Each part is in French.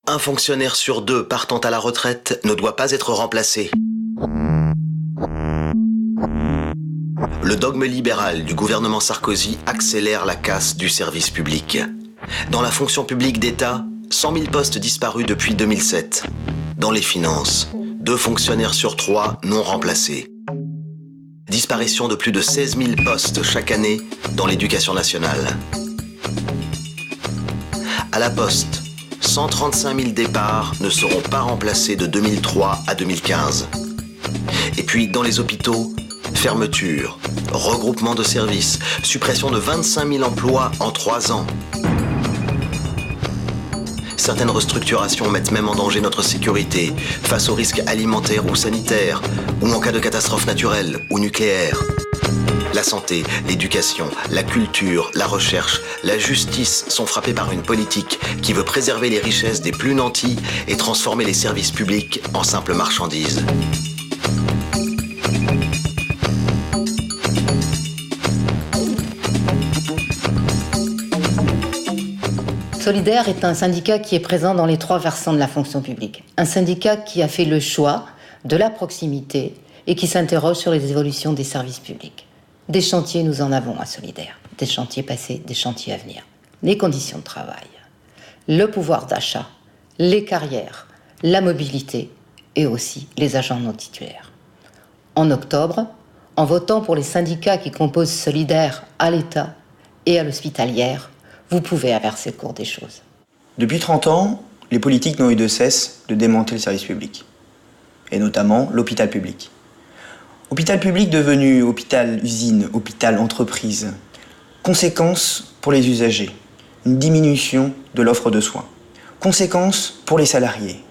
Un fonctionnaire sur 2 partant à la retraite ne doit pas être remplacé. Le dogme libéral du gouvernement Sarkozy accélère la casse du service public. Dans la fonction publique d'État, 100 000 postes disparus depuis 2007. Dans les finances, 2 fonctionnaires sur 3 non remplacés. Disparition de plus de 16 000 postes chaque année dans l'éducation nationale. À la Poste, 135 000 départs ne seront pas remplacés de 2003 à 2015. Et puis dans les hôpitaux, fermeture, regroupement de services, suppression de 25 000 emplois en 3 ans. Certaines restructurations mettent même en danger notre sécurité face aux risques alimentaires ou sanitaires, ou en cas de catastrophe naturelle ou nucléaire. La santé, l'éducation, la culture, la recherche, la justice sont frappés par une politique qui veut préserver les richesses des plus nantis et transformer les services publics en simples marchandises. Solidaire est un syndicat qui est présent dans les 3 versants de la fonction publique. Un syndicat qui a fait le choix de la proximité et qui s'interroge sur les évolutions des services publics. Des chantiers, nous en avons à Solidaire. Des chantiers passés, des chantiers à venir. Les conditions de travail, le pouvoir d'achat, les carrières, la mobilité et aussi les agents non titulaires. En octobre, en votant pour les syndicats qui composent Solidaire à l'État et à l'hospitalière, vous pouvez inverser le cours des choses. Depuis 30 ans, les politiques n'ont eu de cesse de démanteler le service public, et notamment l'hôpital public. Hôpital public devenu hôpital-usine, hôpital-entreprise. Conséquence pour les usagers, une diminution de l'offre de soins. Conséquence pour les salariés,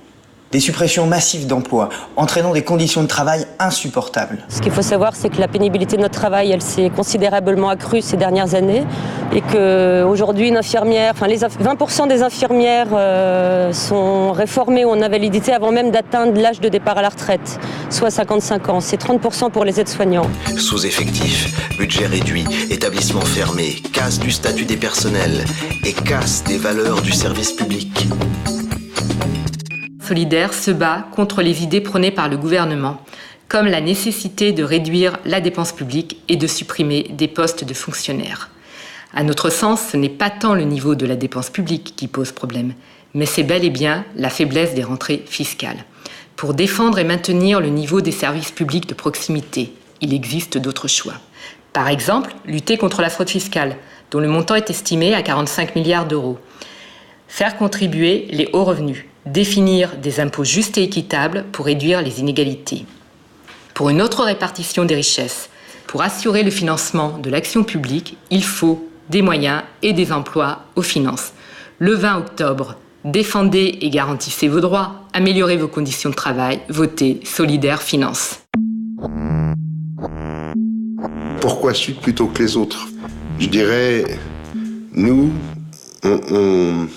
des suppressions massives d'emplois, entraînant des conditions de travail insupportables. Ce qu'il faut savoir, c'est que la pénibilité de notre travail, elle s'est considérablement accrue ces dernières années et qu'aujourd'hui, une infirmière, les 20% des infirmières sont réformées ou en invalidité avant même d'atteindre l'âge de départ à la retraite, soit 55 ans. C'est 30% pour les aides-soignants. Sous-effectif, budget réduit, établissement fermé, casse du statut des personnels et casse des valeurs du service public. Solidaire se bat contre les idées prônées par le gouvernement, comme la nécessité de réduire la dépense publique et de supprimer des postes de fonctionnaires. À notre sens, ce n'est pas tant le niveau de la dépense publique qui pose problème, mais c'est bel et bien la faiblesse des rentrées fiscales. Pour défendre et maintenir le niveau des services publics de proximité, il existe d'autres choix. Par exemple, lutter contre la fraude fiscale, dont le montant est estimé à 45 milliards d'euros. Faire contribuer les hauts revenus. Définir des impôts justes et équitables pour réduire les inégalités. Pour une autre répartition des richesses, pour assurer le financement de l'action publique, il faut des moyens et des emplois aux finances. Le 20 octobre, défendez et garantissez vos droits, améliorez vos conditions de travail, votez Solidaire Finance. Pourquoi Sud plutôt que les autres ? Je dirais, nous, on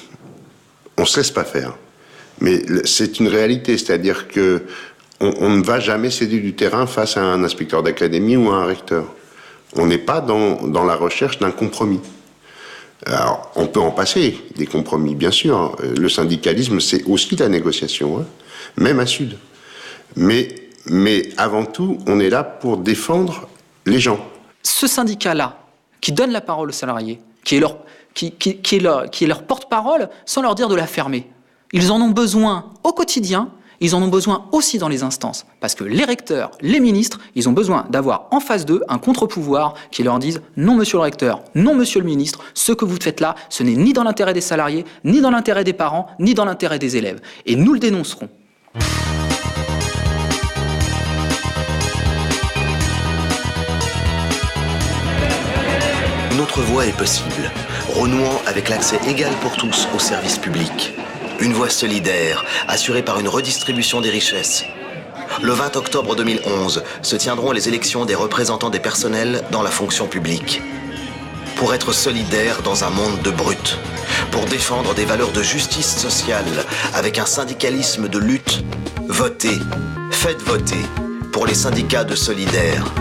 se laisse pas faire. Mais c'est une réalité, c'est-à-dire que on ne va jamais céder du terrain face à un inspecteur d'académie ou à un recteur. On n'est pas dans la recherche d'un compromis. Alors, on peut en passer des compromis, bien sûr. Le syndicalisme, c'est aussi la négociation, même à Sud. Mais avant tout, on est là pour défendre les gens. Ce syndicat-là, qui donne la parole aux salariés, qui est leur porte-parole, sans leur dire de la fermer. Ils en ont besoin au quotidien, ils en ont besoin aussi dans les instances. Parce que les recteurs, les ministres, ils ont besoin d'avoir en face d'eux un contre-pouvoir qui leur dise « Non, monsieur le recteur, non, monsieur le ministre, ce que vous faites là, ce n'est ni dans l'intérêt des salariés, ni dans l'intérêt des parents, ni dans l'intérêt des élèves. » Et nous le dénoncerons. Une autre voie est possible, renouant avec l'accès égal pour tous aux services publics. Une voie solidaire, assurée par une redistribution des richesses. Le 20 octobre 2011 se tiendront les élections des représentants des personnels dans la fonction publique. Pour être solidaire dans un monde de brutes, pour défendre des valeurs de justice sociale avec un syndicalisme de lutte, votez, faites voter pour les syndicats de Solidaire.